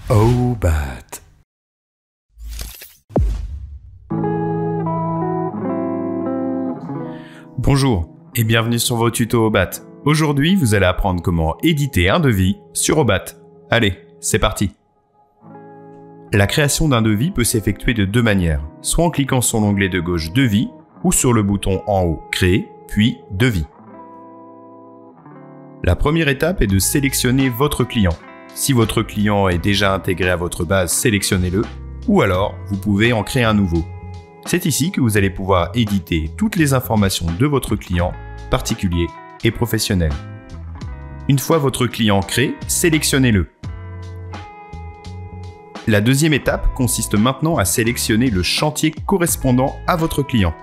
Obat. Bonjour et bienvenue sur vos tutos Obat. Aujourd'hui, vous allez apprendre comment éditer un devis sur Obat. Allez, c'est parti. La création d'un devis peut s'effectuer de deux manières, soit en cliquant sur l'onglet de gauche Devis ou sur le bouton en haut Créer, puis Devis. La première étape est de sélectionner votre client. Si votre client est déjà intégré à votre base, sélectionnez-le, ou alors vous pouvez en créer un nouveau. C'est ici que vous allez pouvoir éditer toutes les informations de votre client, particulier et professionnel. Une fois votre client créé, sélectionnez-le. La deuxième étape consiste maintenant à sélectionner le chantier correspondant à votre client.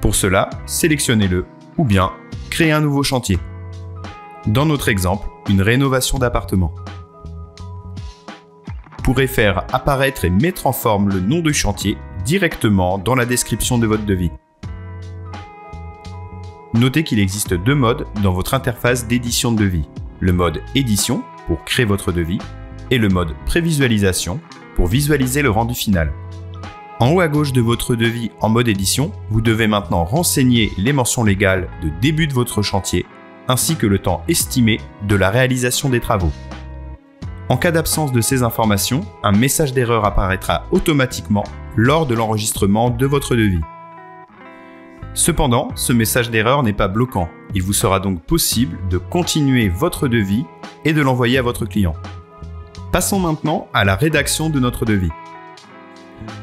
Pour cela, sélectionnez-le ou bien créez un nouveau chantier. Dans notre exemple, une rénovation d'appartement. Vous pourrez faire apparaître et mettre en forme le nom du chantier directement dans la description de votre devis. Notez qu'il existe deux modes dans votre interface d'édition de devis. Le mode édition pour créer votre devis et le mode prévisualisation pour visualiser le rendu final. En haut à gauche de votre devis en mode édition, vous devez maintenant renseigner les mentions légales de début de votre chantier ainsi que le temps estimé de la réalisation des travaux. En cas d'absence de ces informations, un message d'erreur apparaîtra automatiquement lors de l'enregistrement de votre devis. Cependant, ce message d'erreur n'est pas bloquant. Il vous sera donc possible de continuer votre devis et de l'envoyer à votre client. Passons maintenant à la rédaction de notre devis.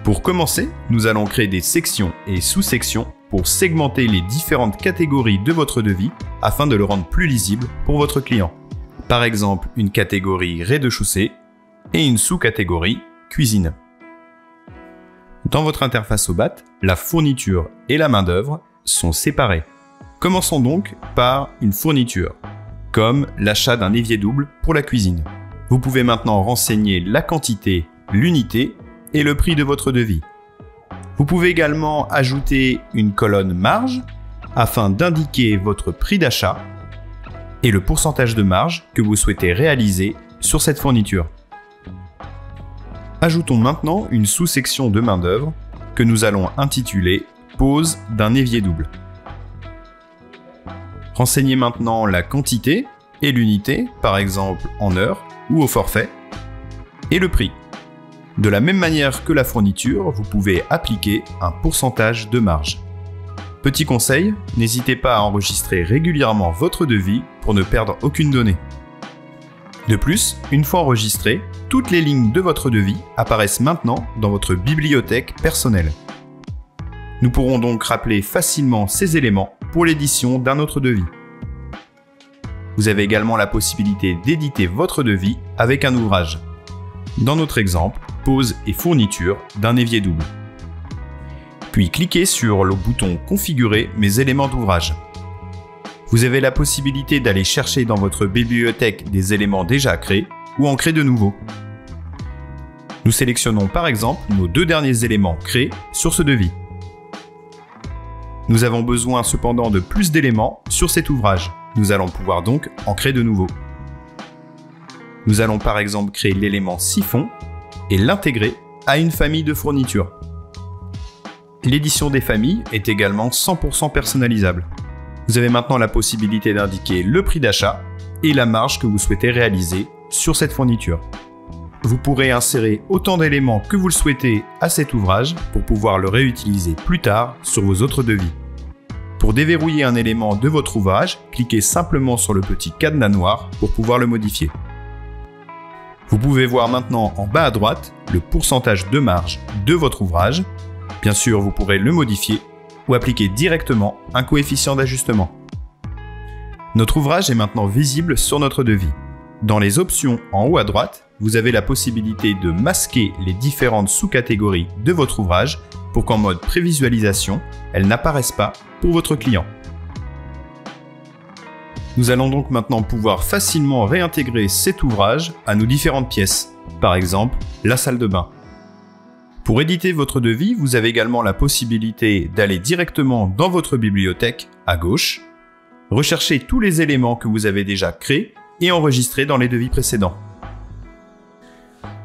Pour commencer, nous allons créer des sections et sous-sections pour segmenter les différentes catégories de votre devis afin de le rendre plus lisible pour votre client. Par exemple, une catégorie rez-de-chaussée et une sous-catégorie cuisine. Dans votre interface Obat, la fourniture et la main-d'œuvre sont séparées. Commençons donc par une fourniture, comme l'achat d'un évier double pour la cuisine. Vous pouvez maintenant renseigner la quantité, l'unité et le prix de votre devis. Vous pouvez également ajouter une colonne marge afin d'indiquer votre prix d'achat et le pourcentage de marge que vous souhaitez réaliser sur cette fourniture. Ajoutons maintenant une sous-section de main-d'œuvre que nous allons intituler « Pose d'un évier double ». Renseignez maintenant la quantité et l'unité, par exemple en heures ou au forfait, et le prix. De la même manière que la fourniture, vous pouvez appliquer un pourcentage de marge. Petit conseil, n'hésitez pas à enregistrer régulièrement votre devis pour ne perdre aucune donnée. De plus, une fois enregistré, toutes les lignes de votre devis apparaissent maintenant dans votre bibliothèque personnelle. Nous pourrons donc rappeler facilement ces éléments pour l'édition d'un autre devis. Vous avez également la possibilité d'éditer votre devis avec un ouvrage. Dans notre exemple, pose et fourniture d'un évier double. Puis cliquez sur le bouton « Configurer mes éléments d'ouvrage ». Vous avez la possibilité d'aller chercher dans votre bibliothèque des éléments déjà créés ou en créer de nouveaux. Nous sélectionnons par exemple nos deux derniers éléments créés sur ce devis. Nous avons besoin cependant de plus d'éléments sur cet ouvrage. Nous allons pouvoir donc en créer de nouveaux. Nous allons par exemple créer l'élément siphon et l'intégrer à une famille de fournitures. L'édition des familles est également 100% personnalisable. Vous avez maintenant la possibilité d'indiquer le prix d'achat et la marge que vous souhaitez réaliser sur cette fourniture. Vous pourrez insérer autant d'éléments que vous le souhaitez à cet ouvrage pour pouvoir le réutiliser plus tard sur vos autres devis. Pour déverrouiller un élément de votre ouvrage, cliquez simplement sur le petit cadenas noir pour pouvoir le modifier. Vous pouvez voir maintenant en bas à droite le pourcentage de marge de votre ouvrage. Bien sûr, vous pourrez le modifier ou appliquer directement un coefficient d'ajustement. Notre ouvrage est maintenant visible sur notre devis. Dans les options en haut à droite, vous avez la possibilité de masquer les différentes sous-catégories de votre ouvrage pour qu'en mode prévisualisation, elles n'apparaissent pas pour votre client. Nous allons donc maintenant pouvoir facilement réintégrer cet ouvrage à nos différentes pièces, par exemple la salle de bain. Pour éditer votre devis, vous avez également la possibilité d'aller directement dans votre bibliothèque à gauche, rechercher tous les éléments que vous avez déjà créés et enregistrés dans les devis précédents.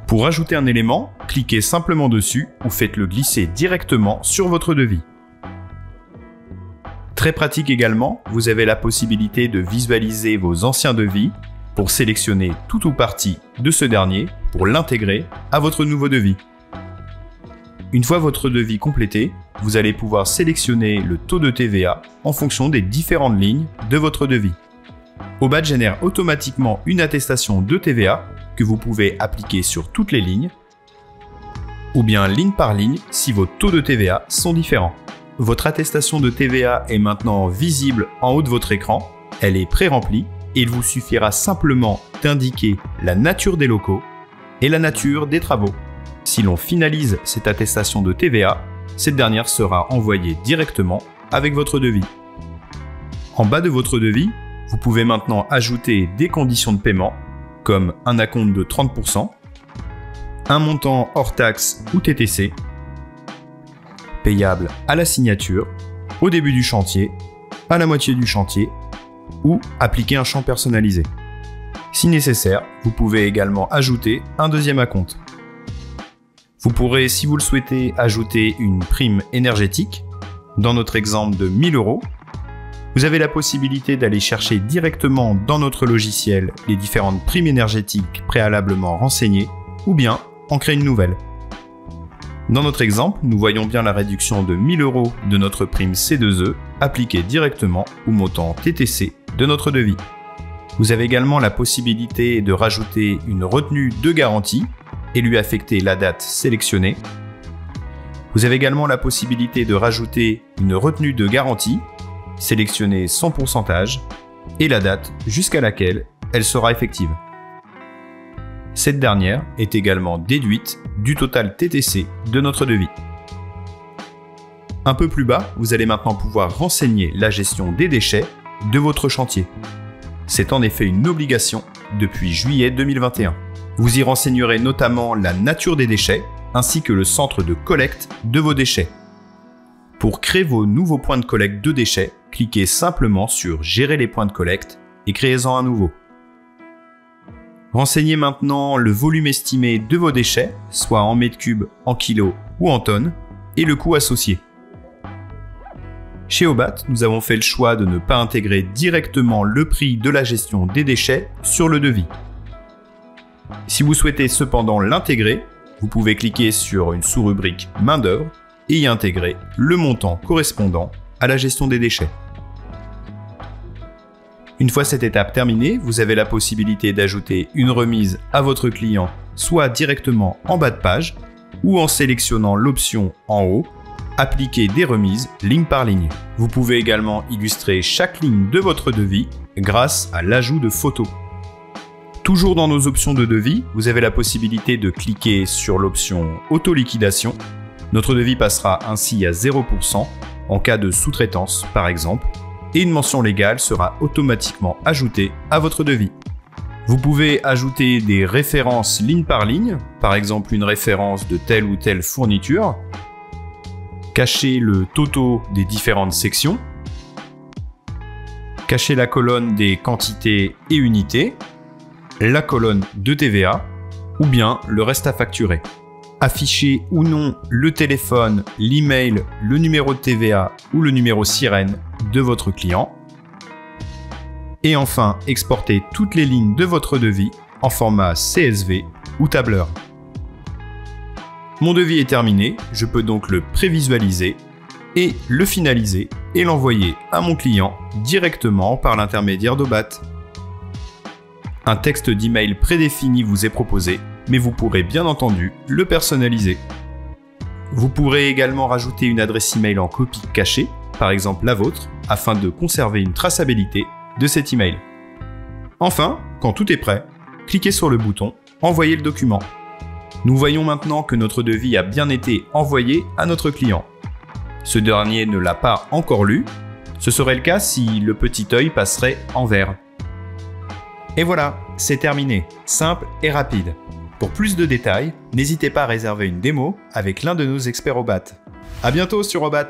Pour ajouter un élément, cliquez simplement dessus ou faites-le glisser directement sur votre devis. Très pratique également, vous avez la possibilité de visualiser vos anciens devis pour sélectionner tout ou partie de ce dernier pour l'intégrer à votre nouveau devis. Une fois votre devis complété, vous allez pouvoir sélectionner le taux de TVA en fonction des différentes lignes de votre devis. Obat génère automatiquement une attestation de TVA que vous pouvez appliquer sur toutes les lignes, ou bien ligne par ligne si vos taux de TVA sont différents. Votre attestation de TVA est maintenant visible en haut de votre écran, elle est pré-remplie et il vous suffira simplement d'indiquer la nature des locaux et la nature des travaux. Si l'on finalise cette attestation de TVA, cette dernière sera envoyée directement avec votre devis. En bas de votre devis, vous pouvez maintenant ajouter des conditions de paiement comme un acompte de 30%, un montant hors taxe ou TTC, payable à la signature, au début du chantier, à la moitié du chantier ou appliquer un champ personnalisé. Si nécessaire, vous pouvez également ajouter un deuxième acompte. Vous pourrez, si vous le souhaitez, ajouter une prime énergétique. Dans notre exemple de 1 000 €, vous avez la possibilité d'aller chercher directement dans notre logiciel les différentes primes énergétiques préalablement renseignées ou bien en créer une nouvelle. Dans notre exemple, nous voyons bien la réduction de 1 000 € de notre prime C2E appliquée directement au montant TTC de notre devis. Vous avez également la possibilité de rajouter une retenue de garantie et lui affecter la date sélectionnée. Vous avez également la possibilité de rajouter une retenue de garantie, sélectionner son pourcentage et la date jusqu'à laquelle elle sera effective. Cette dernière est également déduite du total TTC de notre devis. Un peu plus bas, vous allez maintenant pouvoir renseigner la gestion des déchets de votre chantier. C'est en effet une obligation depuis juillet 2021. Vous y renseignerez notamment la nature des déchets ainsi que le centre de collecte de vos déchets. Pour créer vos nouveaux points de collecte de déchets, cliquez simplement sur « Gérer les points de collecte » et créez-en un nouveau. Renseignez maintenant le volume estimé de vos déchets, soit en mètres cubes, en kilos ou en tonnes, et le coût associé. Chez Obat, nous avons fait le choix de ne pas intégrer directement le prix de la gestion des déchets sur le devis. Si vous souhaitez cependant l'intégrer, vous pouvez cliquer sur une sous-rubrique « Main-d'œuvre » et y intégrer le montant correspondant à la gestion des déchets. Une fois cette étape terminée, vous avez la possibilité d'ajouter une remise à votre client, soit directement en bas de page, ou en sélectionnant l'option en haut, appliquer des remises ligne par ligne. Vous pouvez également illustrer chaque ligne de votre devis grâce à l'ajout de photos. Toujours dans nos options de devis, vous avez la possibilité de cliquer sur l'option auto-liquidation. Notre devis passera ainsi à 0% en cas de sous-traitance par exemple, et une mention légale sera automatiquement ajoutée à votre devis. Vous pouvez ajouter des références ligne par ligne, par exemple une référence de telle ou telle fourniture, cacher le total des différentes sections, cacher la colonne des quantités et unités, la colonne de TVA ou bien le reste à facturer. Afficher ou non le téléphone, l'email, le numéro de TVA ou le numéro sirène de votre client. Et enfin, exporter toutes les lignes de votre devis en format CSV ou tableur. Mon devis est terminé, je peux donc le prévisualiser et le finaliser et l'envoyer à mon client directement par l'intermédiaire d'Obat. Un texte d'email prédéfini vous est proposé, mais vous pourrez bien entendu le personnaliser. Vous pourrez également rajouter une adresse email en copie cachée, par exemple la vôtre, afin de conserver une traçabilité de cet email. Enfin, quand tout est prêt, cliquez sur le bouton « Envoyer le document ». Nous voyons maintenant que notre devis a bien été envoyé à notre client. Ce dernier ne l'a pas encore lu, ce serait le cas si le petit œil passerait en vert. Et voilà, c'est terminé, simple et rapide. Pour plus de détails, n'hésitez pas à réserver une démo avec l'un de nos experts Obat. À bientôt sur Obat!